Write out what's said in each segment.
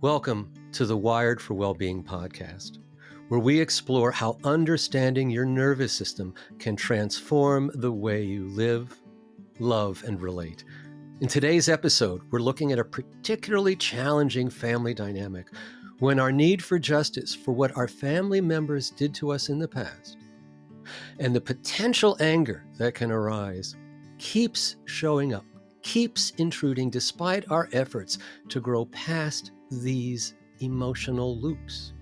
Welcome to the Wired for Wellbeing podcast, where we explore how understanding your nervous system can transform the way you live, love, and relate. In today's episode, we're looking at a particularly challenging family dynamic when our need for justice for what our family members did to us in the past and the potential anger that can arise keeps showing up, keeps intruding despite our efforts to grow past these emotional loops.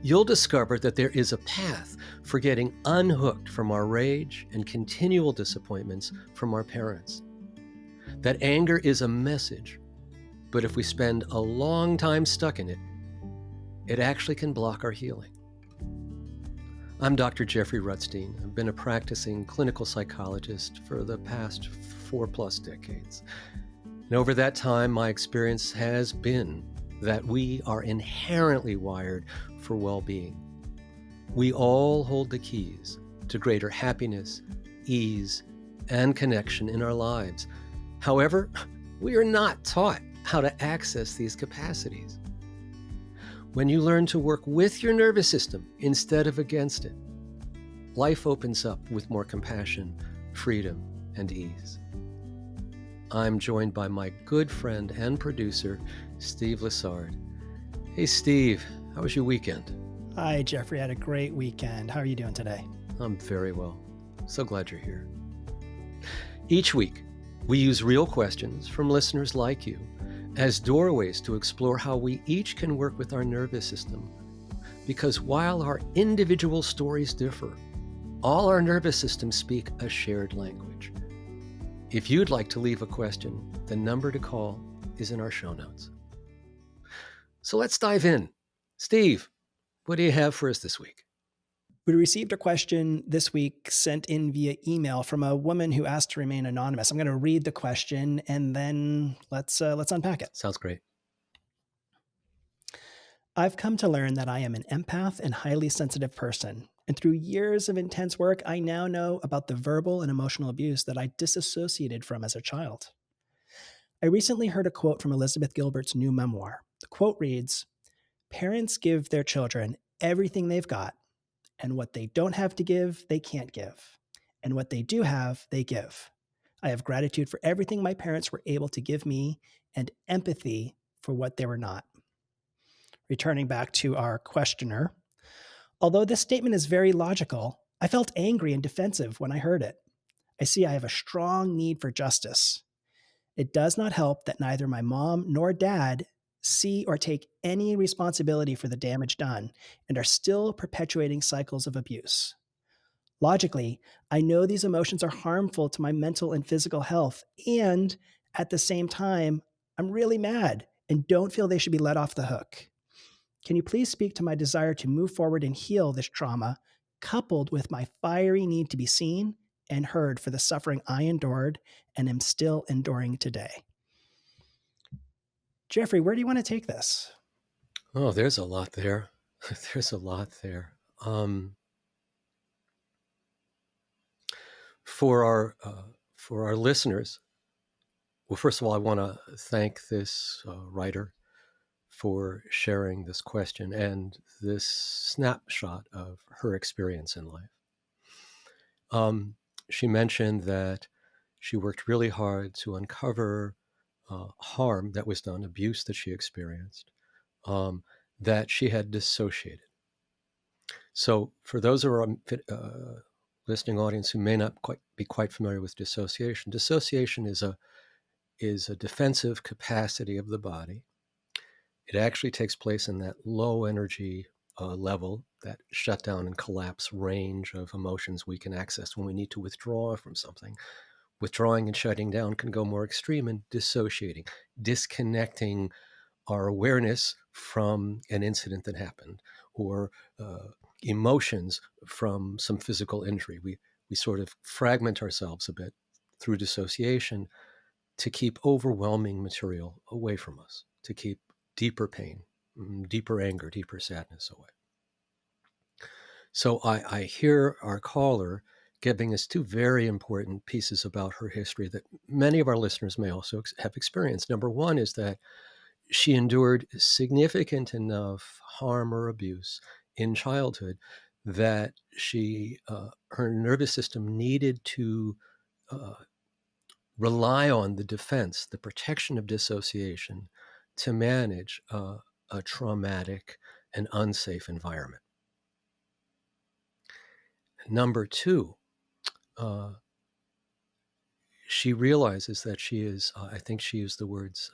You'll discover that there is a path for getting unhooked from our rage and continual disappointments from our parents. That anger is a message, but if we spend a long time stuck in it, it actually can block our healing. I'm Dr. Jeffrey Rutstein. I've been a practicing clinical psychologist for the past 4+ decades. And over that time, my experience has been that we are inherently wired for well-being. We all hold the keys to greater happiness, ease, and connection in our lives. However, we are not taught how to access these capacities. When you learn to work with your nervous system instead of against it, life opens up with more compassion, freedom, and ease. I'm joined by my good friend and producer, Steve Lessard. Hey, Steve, how was your weekend? Hi, Jeffrey. I had a great weekend. How are you doing today? I'm very well. So glad you're here. Each week, we use real questions from listeners like you as doorways to explore how we each can work with our nervous system. Because while our individual stories differ, all our nervous systems speak a shared language. If you'd like to leave a question, the number to call is in our show notes. So let's dive in. Steve, what do you have for us this week? We received a question this week sent in via email from a woman who asked to remain anonymous. I'm going to read the question and then let's unpack it. Sounds great. I've come to learn that I am an empath and highly sensitive person. And through years of intense work, I now know about the verbal and emotional abuse that I disassociated from as a child. I recently heard a quote from Elizabeth Gilbert's new memoir. The quote reads, "Parents give their children everything they've got, and what they don't have to give, they can't give. And what they do have, they give. I have gratitude for everything my parents were able to give me and empathy for what they were not." Returning back to our questioner, although this statement is very logical, I felt angry and defensive when I heard it. I see I have a strong need for justice. It does not help that neither my mom nor dad see or take any responsibility for the damage done and are still perpetuating cycles of abuse. Logically, I know these emotions are harmful to my mental and physical health, and at the same time, I'm really mad and don't feel they should be let off the hook. Can you please speak to my desire to move forward and heal this trauma, coupled with my fiery need to be seen and heard for the suffering I endured and am still enduring today? Jeffrey, where do you want to take this? Oh, there's a lot there. There's a lot there. For our listeners, well, first of all, I want to thank this writer for sharing this question and this snapshot of her experience in life. She mentioned that she worked really hard to uncover harm that was done, abuse that she experienced, that she had dissociated. So for those of our listening audience who may not be quite familiar with dissociation, dissociation is a defensive capacity of the body. It actually takes place in that low energy level, that shutdown and collapse range of emotions we can access when we need to withdraw from something. Withdrawing and shutting down can go more extreme in dissociating, disconnecting our awareness from an incident that happened or emotions from some physical injury. We sort of fragment ourselves a bit through dissociation to keep overwhelming material away from us, to keep deeper pain, deeper anger, deeper sadness away. So I hear our caller giving us two very important pieces about her history that many of our listeners may also have experienced. Number one is that she endured significant enough harm or abuse in childhood that her nervous system needed to uh, rely on the defense, the protection of dissociation to manage a traumatic and unsafe environment. Number two, uh, she realizes that she is, I think she used the words,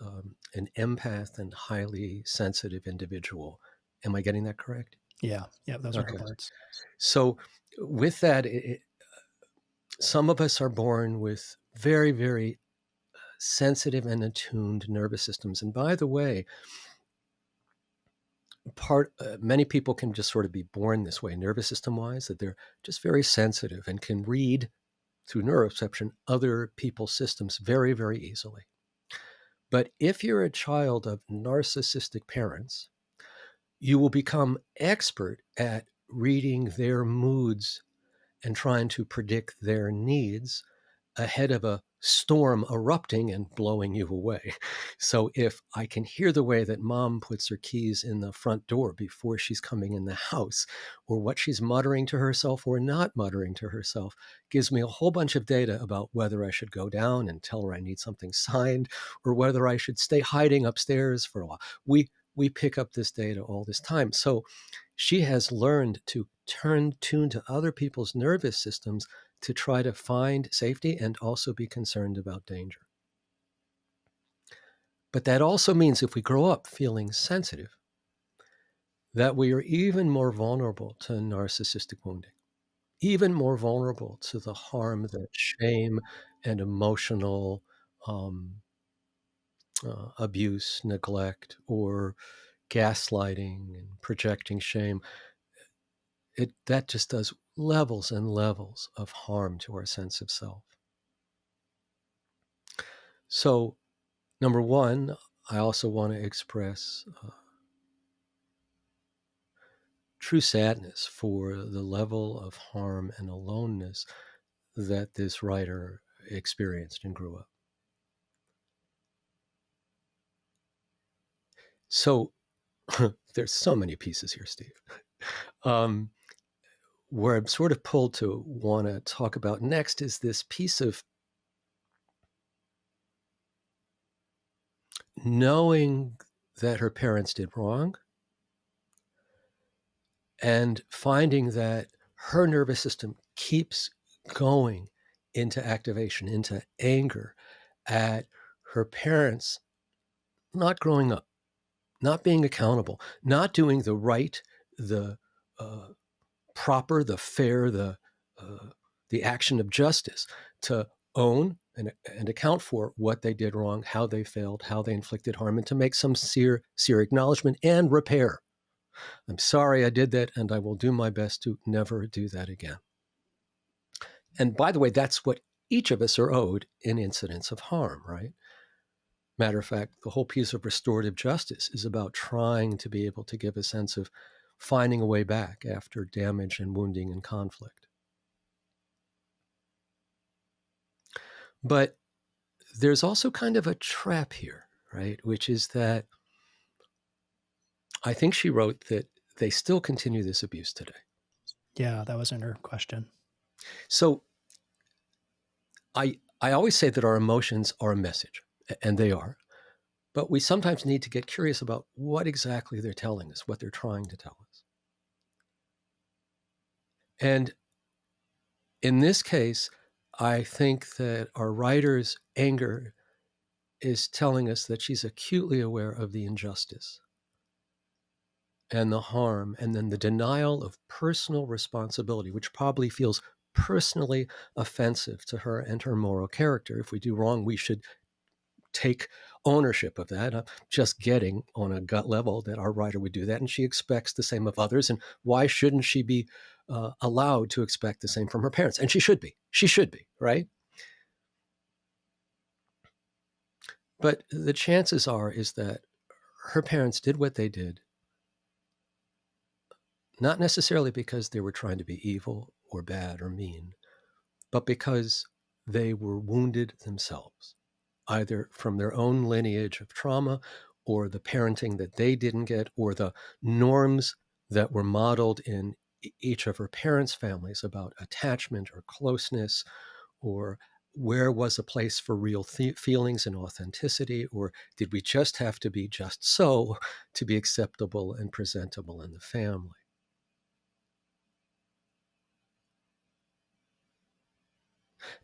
an empath and highly sensitive individual. Am I getting that correct? Yeah, those are her Okay. words. So, with that, some of us are born with very, very sensitive and attuned nervous systems. And by the way, many people can just sort of be born this way, nervous system wise, that they're just very sensitive and can read through neuroperception other people's systems very, very easily. But if you're a child of narcissistic parents, you will become expert at reading their moods and trying to predict their needs ahead of a storm erupting and blowing you away. So if I can hear the way that mom puts her keys in the front door before she's coming in the house, or what she's muttering to herself or not muttering to herself, gives me a whole bunch of data about whether I should go down and tell her I need something signed, or whether I should stay hiding upstairs for a while. We pick up this data all this time. So she has learned to tune to other people's nervous systems to try to find safety and also be concerned about danger. But that also means if we grow up feeling sensitive, that we are even more vulnerable to narcissistic wounding, even more vulnerable to the harm that shame and emotional abuse, neglect, or gaslighting and projecting shame, that just does levels and levels of harm to our sense of self. So, number one, I also want to express true sadness for the level of harm and aloneness that this writer experienced and grew up. So, there's so many pieces here, Steve. Where I'm sort of pulled to want to talk about next is this piece of knowing that her parents did wrong and finding that her nervous system keeps going into activation, into anger at her parents not growing up, not being accountable, not doing the right, the proper, the fair, the action of justice to own and account for what they did wrong, how they failed, how they inflicted harm, and to make some sincere acknowledgement and repair. I'm sorry I did that, and I will do my best to never do that again. And by the way, that's what each of us are owed in incidents of harm, right? Matter of fact, the whole piece of restorative justice is about trying to be able to give a sense of finding a way back after damage and wounding and conflict. But there's also kind of a trap here, right? Which is that I think she wrote that they still continue this abuse today. Yeah, that was in her question. So I always say that our emotions are a message, and they are. But we sometimes need to get curious about what exactly they're telling us, what they're trying to tell us. And in this case, I think that our writer's anger is telling us that she's acutely aware of the injustice and the harm, and then the denial of personal responsibility, which probably feels personally offensive to her and her moral character. If we do wrong, we should take ownership of that. I'm just getting on a gut level that our writer would do that, and she expects the same of others. And why shouldn't she be allowed to expect the same from her parents? And she should be. She should be, right? But the chances are is that her parents did what they did, not necessarily because they were trying to be evil or bad or mean, but because they were wounded themselves, either from their own lineage of trauma or the parenting that they didn't get, or the norms that were modeled in each of her parents' families about attachment or closeness, or where was a place for real feelings and authenticity, or did we just have to be just so to be acceptable and presentable in the family?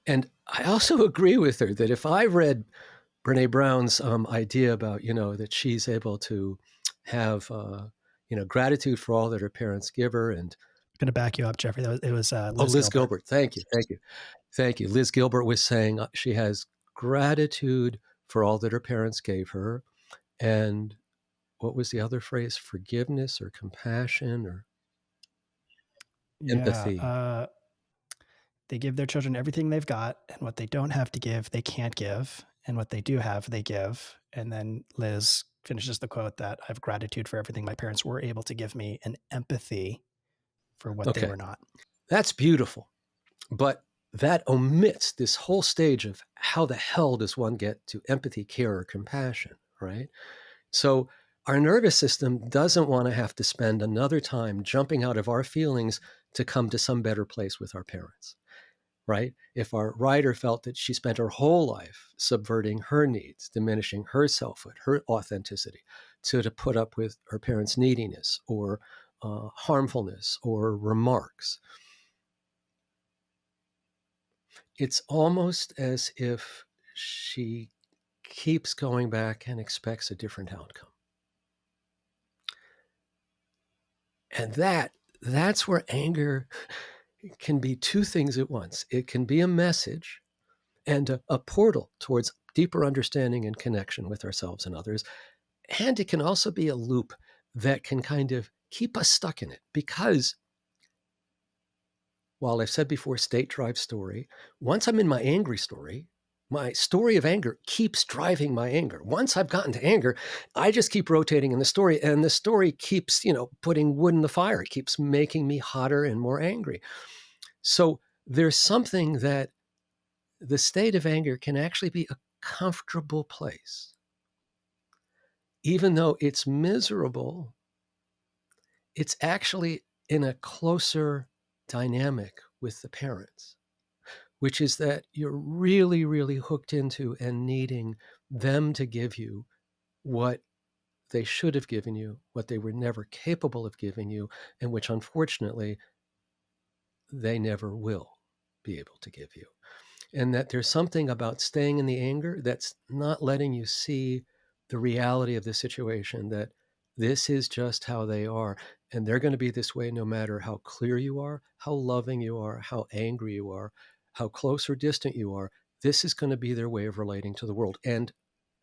And I also agree with her that if I read Brene Brown's idea about, that she's able to have, gratitude for all that her parents give her. And I'm going to back you up, Jeffrey. It was Liz Liz Gilbert. Gilbert. Thank you. Thank you. Thank you. Liz Gilbert was saying she has gratitude for all that her parents gave her. And what was the other phrase? Forgiveness or compassion or empathy. They give their children everything they've got, and what they don't have to give, they can't give. And what they do have, they give. And then Liz finishes the quote that I have gratitude for everything my parents were able to give me and empathy for what they Okay. were not. That's beautiful. But that omits this whole stage of how the hell does one get to empathy, care, or compassion, right? So our nervous system doesn't want to have to spend another time jumping out of our feelings to come to some better place with our parents, right? If our writer felt that she spent her whole life subverting her needs, diminishing her selfhood, her authenticity, to put up with her parents' neediness or harmfulness or remarks, it's almost as if she keeps going back and expects a different outcome. And that's where anger can be two things at once. It can be a message and a portal towards deeper understanding and connection with ourselves and others. And it can also be a loop that can kind of keep us stuck in it, because while I've said before, state drives story, once I'm in my angry story, my story of anger keeps driving my anger. Once I've gotten to anger, I just keep rotating in the story, and the story keeps, putting wood in the fire. It keeps making me hotter and more angry. So there's something that the state of anger can actually be a comfortable place. Even though it's miserable, it's actually in a closer dynamic with the parents, which is that you're really, really hooked into and needing them to give you what they should have given you, what they were never capable of giving you, and which unfortunately they never will be able to give you. And that there's something about staying in the anger that's not letting you see the reality of the situation, that this is just how they are. And they're going to be this way no matter how clear you are, how loving you are, how angry you are, how close or distant you are. This is going to be their way of relating to the world. And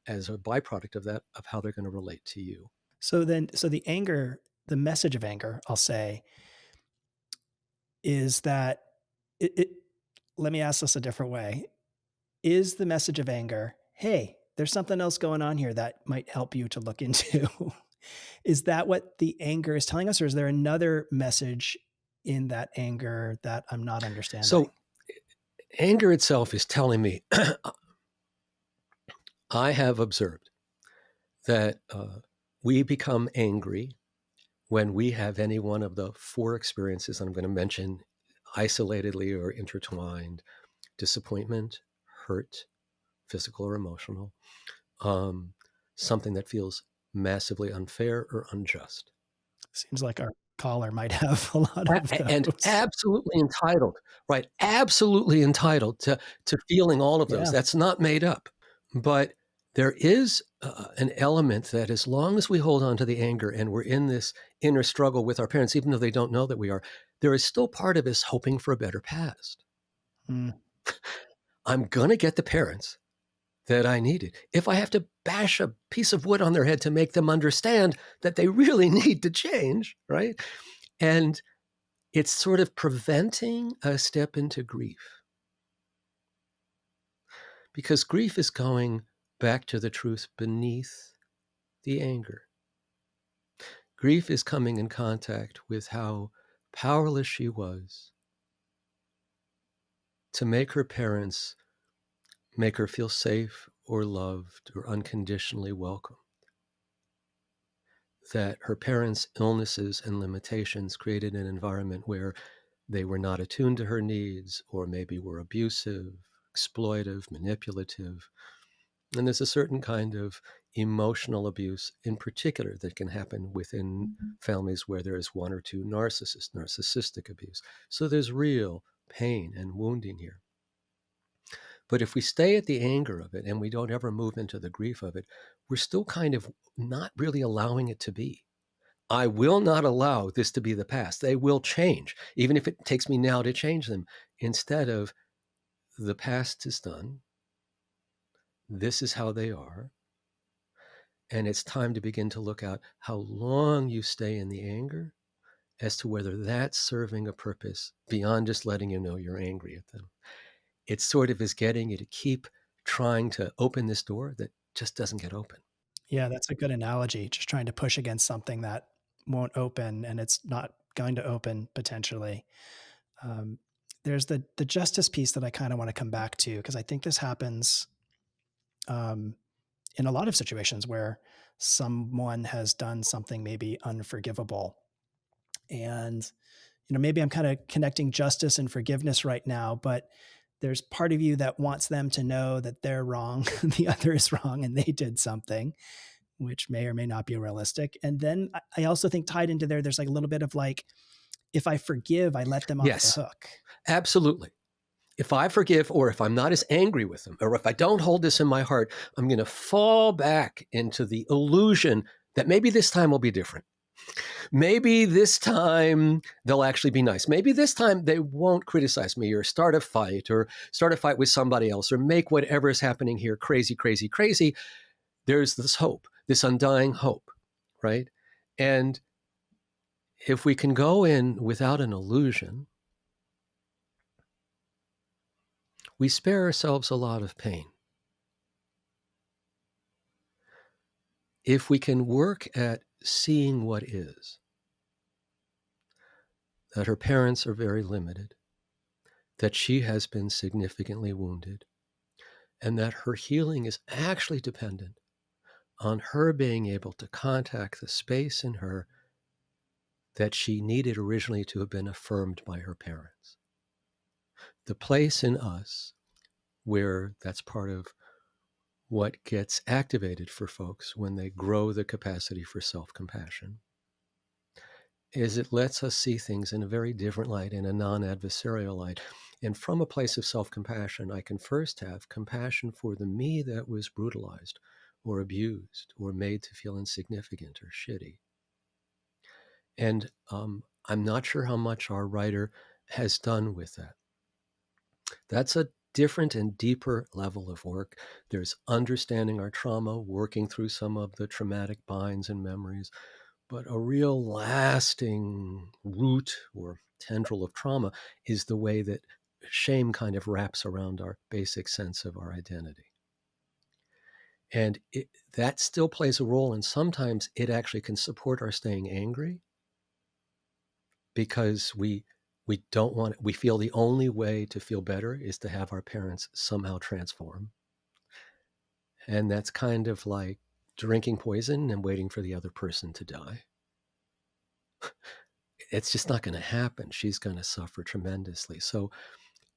as a byproduct of that, of how they're going to relate to you. So the anger, the message of anger, I'll say, is that it let me ask this a different way. Is the message of anger, hey, there's something else going on here that might help you to look into? Is that what the anger is telling us, or is there another message in that anger that I'm not understanding? So anger itself is telling me, I have observed that we become angry when we have any one of the four experiences I'm going to mention isolatedly or intertwined: disappointment, hurt, physical or emotional, something that feels massively unfair or unjust. Seems like our caller might have a lot of those. And absolutely entitled, right? Absolutely entitled to feeling all of those. Yeah. That's not made up. But there is an element that, as long as we hold on to the anger and we're in this inner struggle with our parents, even though they don't know that we are, there is still part of us hoping for a better past. I'm going to get the parents that I needed. If I have to bash a piece of wood on their head to make them understand that they really need to change, right? And it's sort of preventing a step into grief. Because grief is going back to the truth beneath the anger. Grief is coming in contact with how powerless she was to make her parents make her feel safe or loved or unconditionally welcome. that her parents' illnesses and limitations created an environment where they were not attuned to her needs, or maybe were abusive, exploitive, manipulative. And there's a certain kind of emotional abuse in particular that can happen within families where there is one or two narcissistic abuse. So there's real pain and wounding here. But if we stay at the anger of it and we don't ever move into the grief of it, we're still kind of not really allowing it to be. I will not allow this to be the past. They will change, even if it takes me now to change them. Instead of, the past is done. This is how they are. And it's time to begin to look at how long you stay in the anger as to whether that's serving a purpose beyond just letting you know you're angry at them. It sort of is getting you to keep trying to open this door that just doesn't get open. Yeah, that's a good analogy. Just trying to push against something that won't open, and it's not going to open potentially. Um, there's the justice piece that I kind of want to come back to, because I think this happens in a lot of situations where someone has done something maybe unforgivable. And, maybe I'm kind of connecting justice and forgiveness right now, but there's part of you that wants them to know that they're wrong, the other is wrong, and they did something, which may or may not be realistic. And then I also think tied into there's like a little bit of like, if I forgive, I let them off the hook. Absolutely. If I forgive, or if I'm not as angry with them, or if I don't hold this in my heart, I'm going to fall back into the illusion that maybe this time will be different. Maybe this time they'll actually be nice. Maybe this time they won't criticize me or start a fight with somebody else, or make whatever is happening here crazy, crazy, crazy. There's this hope, this undying hope, right? And if we can go in without an illusion, we spare ourselves a lot of pain. If we can work at seeing what is, that her parents are very limited, that she has been significantly wounded, and that her healing is actually dependent on her being able to contact the space in her that she needed originally to have been affirmed by her parents. The place in us where that's part of what gets activated for folks when they grow the capacity for self-compassion is it lets us see things in a very different light, in a non-adversarial light. And from a place of self-compassion, I can first have compassion for the me that was brutalized or abused or made to feel insignificant or shitty. And I'm not sure how much our writer has done with that. That's a different and deeper level of work. There's understanding our trauma, working through some of the traumatic binds and memories, but a real lasting root or tendril of trauma is the way that shame kind of wraps around our basic sense of our identity. And that still plays a role, and sometimes it actually can support our staying angry, because we don't want, we feel the only way to feel better is to have our parents somehow transform. And that's kind of like drinking poison and waiting for the other person to die. It's just not going to happen. She's going to suffer tremendously. So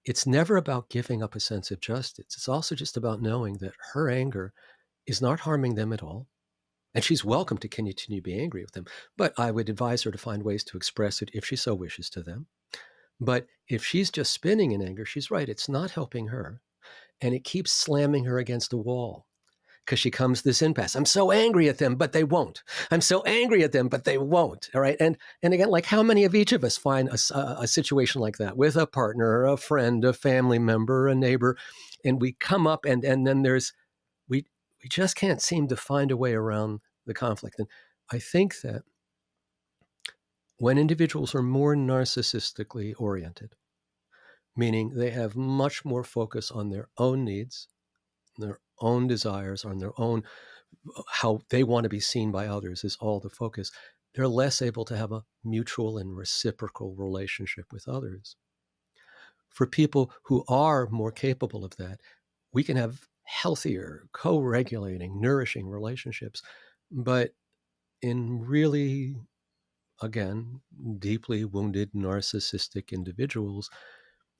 it's never about giving up a sense of justice. It's also just about knowing that her anger is not harming them at all. And she's welcome to continue to be angry with them. But I would advise her to find ways to express it if she so wishes to them. But if she's just spinning in anger, she's right. It's not helping her. And it keeps slamming her against a wall, because she comes this impasse. I'm so angry at them, but they won't. I'm so angry at them, but they won't. All right. And again, like, how many of each of us find a situation like that with a partner, a friend, a family member, a neighbor, and we come up and then we just can't seem to find a way around the conflict. And I think that when individuals are more narcissistically oriented, meaning they have much more focus on their own needs, their own desires, on their own, how they want to be seen by others is all the focus, they're less able to have a mutual and reciprocal relationship with others. For people who are more capable of that, we can have healthier, co-regulating, nourishing relationships. But in really, again, deeply wounded narcissistic individuals,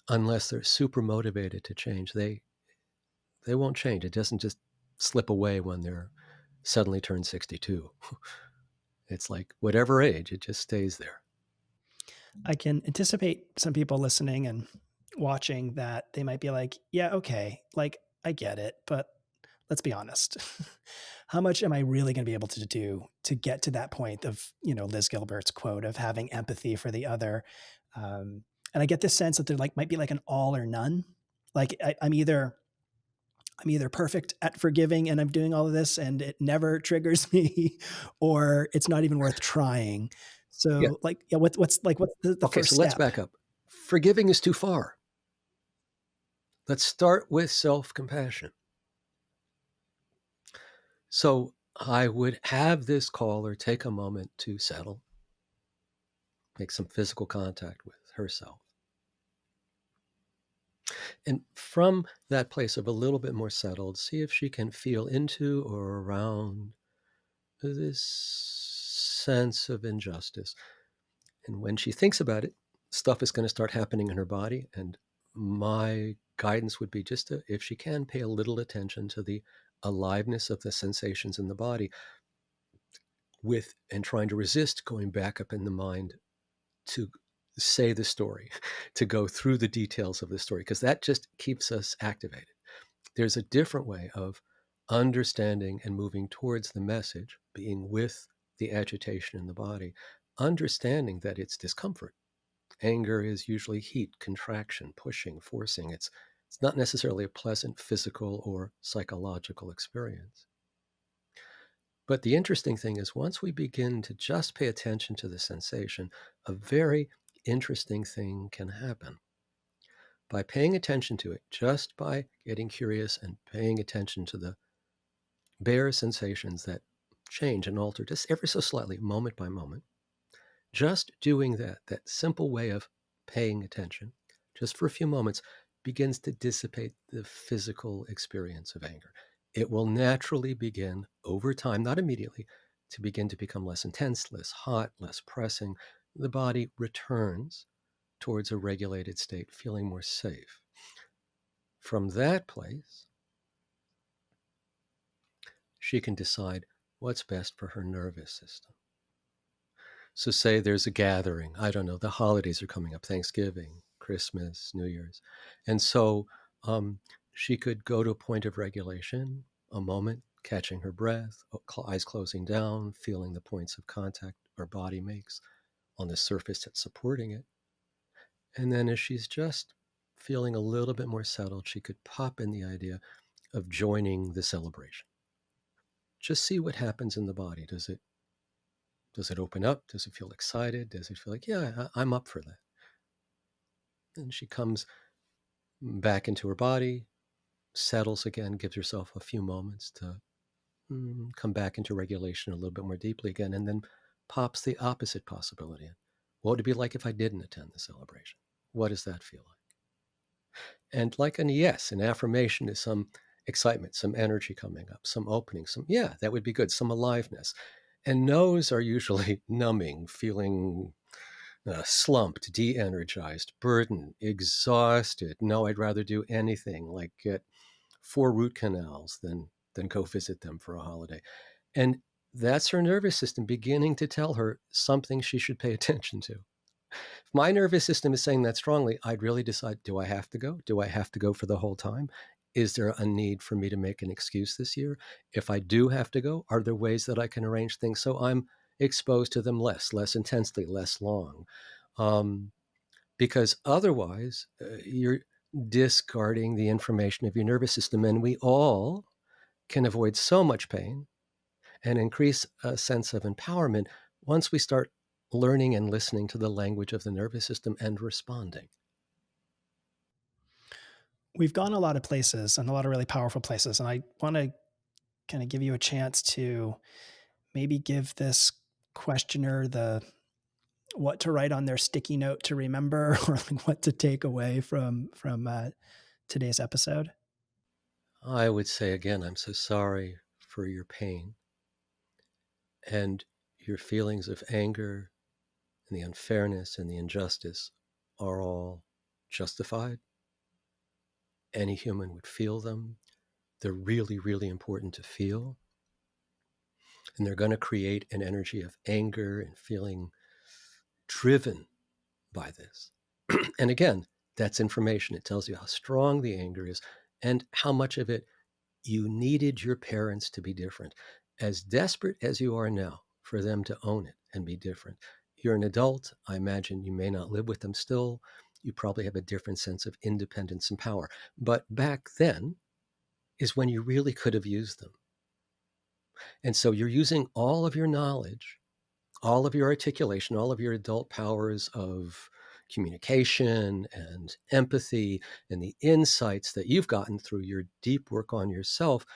unless they're super motivated to change, they won't change. It doesn't just slip away when they're suddenly turned 62. It's like whatever age, it just stays there. I can anticipate some people listening and watching that they might be like, yeah, okay, like I get it, but let's be honest. How much am I really going to be able to do to get to that point of, Liz Gilbert's quote of having empathy for the other? And I get this sense that there might be like an all or none. Like I'm either perfect at forgiving and I'm doing all of this and it never triggers me, or it's not even worth trying. Yeah. So like, yeah, what's the Okay, first so let's step? back up. Forgiving is too far. Let's start with self-compassion. So I would have this caller take a moment to settle, make some physical contact with herself. And from that place of a little bit more settled, see if she can feel into or around this sense of injustice. And when she thinks about it, stuff is going to start happening in her body. And my guidance would be just to, if she can, pay a little attention to the aliveness of the sensations in the body with and trying to resist going back up in the mind to say the story, to go through the details of the story, because that just keeps us activated. There's a different way of understanding and moving towards the message, being with the agitation in the body, understanding that it's discomfort. Anger is usually heat, contraction, pushing, forcing. It's not necessarily a pleasant physical or psychological experience. But the interesting thing is, once we begin to just pay attention to the sensation, a very interesting thing can happen. By paying attention to it, just by getting curious and paying attention to the bare sensations that change and alter just ever so slightly, moment by moment, just doing that simple way of paying attention, just for a few moments, begins to dissipate the physical experience of anger. It will naturally begin over time, not immediately, to begin to become less intense, less hot, less pressing. The body returns towards a regulated state, feeling more safe. From that place, she can decide what's best for her nervous system. So, say there's a gathering, I don't know, the holidays are coming up, Thanksgiving, Christmas, New Year's. And so um, she could go to a point of regulation, a moment, catching her breath, eyes closing down, feeling the points of contact her body makes on the surface that's supporting it. And then as she's just feeling a little bit more settled, she could pop in the idea of joining the celebration. Just see what happens in the body. Does it open up? Does it feel excited? Does it feel like, yeah, I'm up for that? And she comes back into her body, settles again, gives herself a few moments to come back into regulation a little bit more deeply again, and then pops the opposite possibility in. What would it be like if I didn't attend the celebration? What does that feel like? And like an yes, an affirmation is some excitement, some energy coming up, some opening, yeah, that would be good, some aliveness. And no's are usually numbing, feeling slumped, de energized, burdened, exhausted. No, I'd rather do anything like get 4 root canals than go visit them for a holiday. And that's her nervous system beginning to tell her something she should pay attention to. If my nervous system is saying that strongly, I'd really decide, do I have to go? Do I have to go for the whole time? Is there a need for me to make an excuse this year? If I do have to go, are there ways that I can arrange things so I'm exposed to them less intensely, less long? Um, because otherwise, you're discarding the information of your nervous system. And we all can avoid so much pain and increase a sense of empowerment once we start learning and listening to the language of the nervous system and responding. We've gone a lot of places and a lot of really powerful places. And I want to kind of give you a chance to maybe give this questioner the what to write on their sticky note to remember, or like what to take away from today's episode. I would say again, I'm so sorry for your pain. And your feelings of anger and the unfairness and the injustice are all justified. Any human would feel them. They're really, really important to feel. And they're going to create an energy of anger and feeling driven by this. And again, that's information. It tells you how strong the anger is and how much of it you needed your parents to be different. As desperate as you are now for them to own it and be different, you're an adult. I imagine you may not live with them still. You probably have a different sense of independence and power. But back then is when you really could have used them. And so you're using all of your knowledge, all of your articulation, all of your adult powers of communication and empathy and the insights that you've gotten through your deep work on yourself.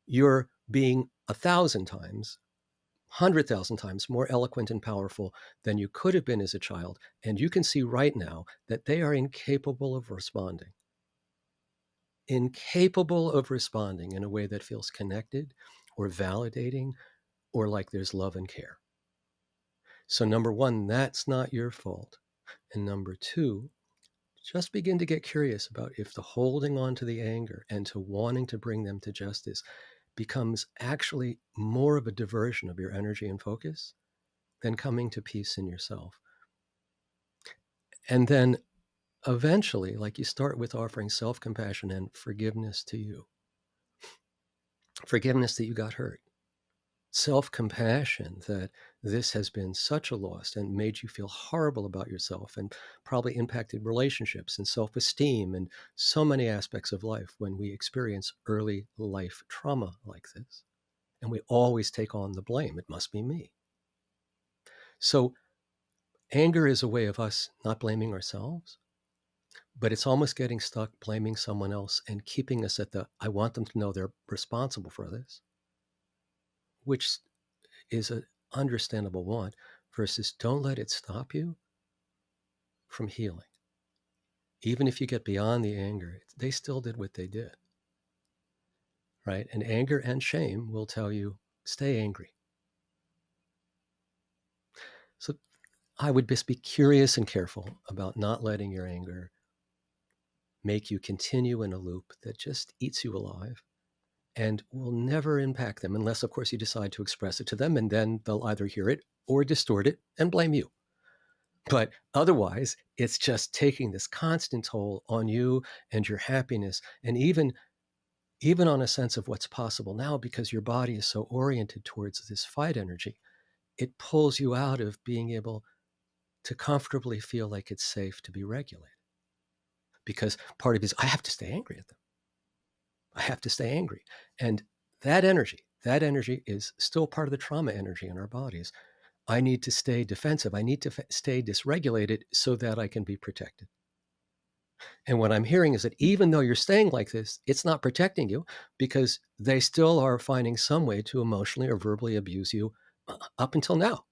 You're being 1,000 times, 100,000 times more eloquent and powerful than you could have been as a child. And you can see right now that they are incapable of responding in a way that feels connected or validating or like there's love and care. So number one, that's not your fault. And number two, just begin to get curious about if the holding on to the anger and to wanting to bring them to justice becomes actually more of a diversion of your energy and focus than coming to peace in yourself. And then eventually, like you start with offering self-compassion and forgiveness to you. Forgiveness that you got hurt. Self-compassion that this has been such a loss and made you feel horrible about yourself and probably impacted relationships and self-esteem and so many aspects of life when we experience early life trauma like this. And we always take on the blame. It must be me. So anger is a way of us not blaming ourselves, but it's almost getting stuck blaming someone else and keeping us at the, I want them to know they're responsible for this, which is an understandable want, versus don't let it stop you from healing. Even if you get beyond the anger, they still did what they did, right? And anger and shame will tell you, stay angry. So I would just be curious and careful about not letting your anger make you continue in a loop that just eats you alive and will never impact them unless, of course, you decide to express it to them, and then they'll either hear it or distort it and blame you. But otherwise, it's just taking this constant toll on you and your happiness, and even on a sense of what's possible now, because your body is so oriented towards this fight energy. It pulls you out of being able to comfortably feel like it's safe to be regulated. Because part of it is, I have to stay angry at them. I have to stay angry. And that energy is still part of the trauma energy in our bodies. I need to stay defensive. I need to stay dysregulated so that I can be protected. And what I'm hearing is that even though you're staying like this, it's not protecting you, because they still are finding some way to emotionally or verbally abuse you up until now.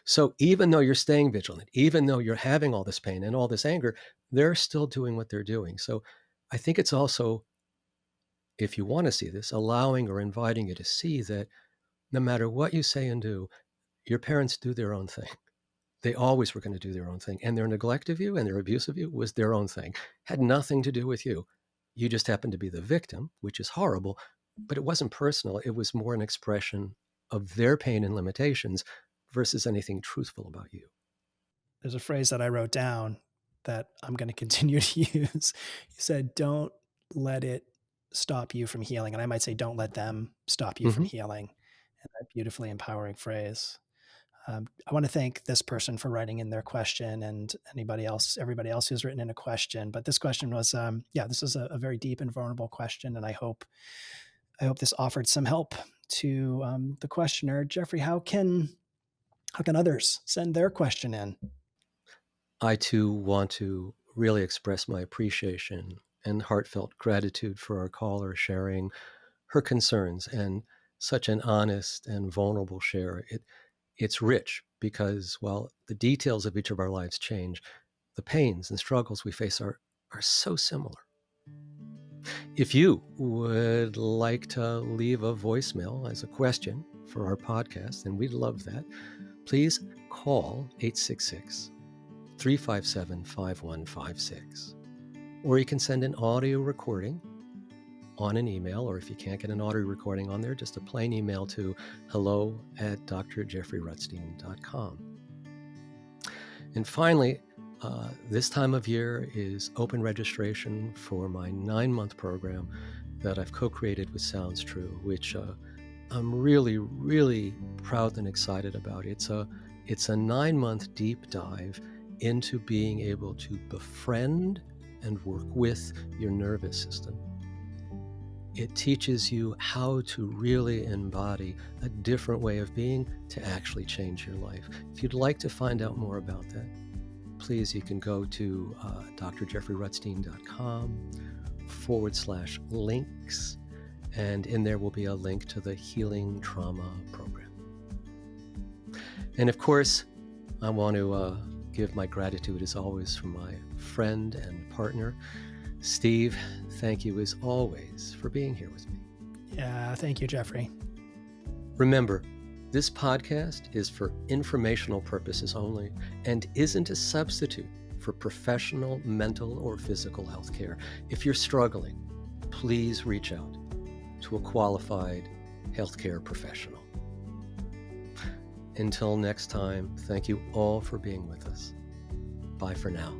So even though you're staying vigilant, even though you're having all this pain and all this anger, they're still doing what they're doing. So I think it's also, if you want to see this, allowing or inviting you to see that no matter what you say and do, your parents do their own thing. They always were going to do their own thing. And their neglect of you and their abuse of you was their own thing. Had nothing to do with you. You just happened to be the victim, which is horrible, but it wasn't personal. It was more an expression of their pain and limitations versus anything truthful about you. There's a phrase that I wrote down that I'm going to continue to use. You said, don't let it stop you from healing. And I might say, don't let them stop you from healing. And that beautifully empowering phrase. I want to thank this person for writing in their question, and everybody else who's written in a question. But this question was, this is a very deep and vulnerable question. And I hope this offered some help to the questioner. Jeffrey, how can others send their question in? I too want to really express my appreciation and heartfelt gratitude for our caller sharing her concerns, and such an honest and vulnerable share. It's rich because while the details of each of our lives change, the pains and struggles we face are so similar. If you would like to leave a voicemail as a question for our podcast, and we'd love that, please call 866-357-5156. Or you can send an audio recording on an email, or if you can't get an audio recording on there, just a plain email to hello@drjeffreyrutstein.com. And finally, this time of year is open registration for my 9-month program that I've co-created with Sounds True, which I'm really, really proud and excited about. It's a 9-month deep dive into being able to befriend and work with your nervous system. It teaches you how to really embody a different way of being to actually change your life. If you'd like to find out more about that, please, you can go to drjeffreyrutstein.com/links, and in there will be a link to the Healing Trauma program. And of course, I want to give my gratitude as always for my friend and partner, Steve. Thank you as always for being here with me. Yeah, thank you, Jeffrey. Remember, this podcast is for informational purposes only and isn't a substitute for professional, mental, or physical health care. If you're struggling, please reach out to a qualified healthcare professional. Until next time, thank you all for being with us. Bye for now.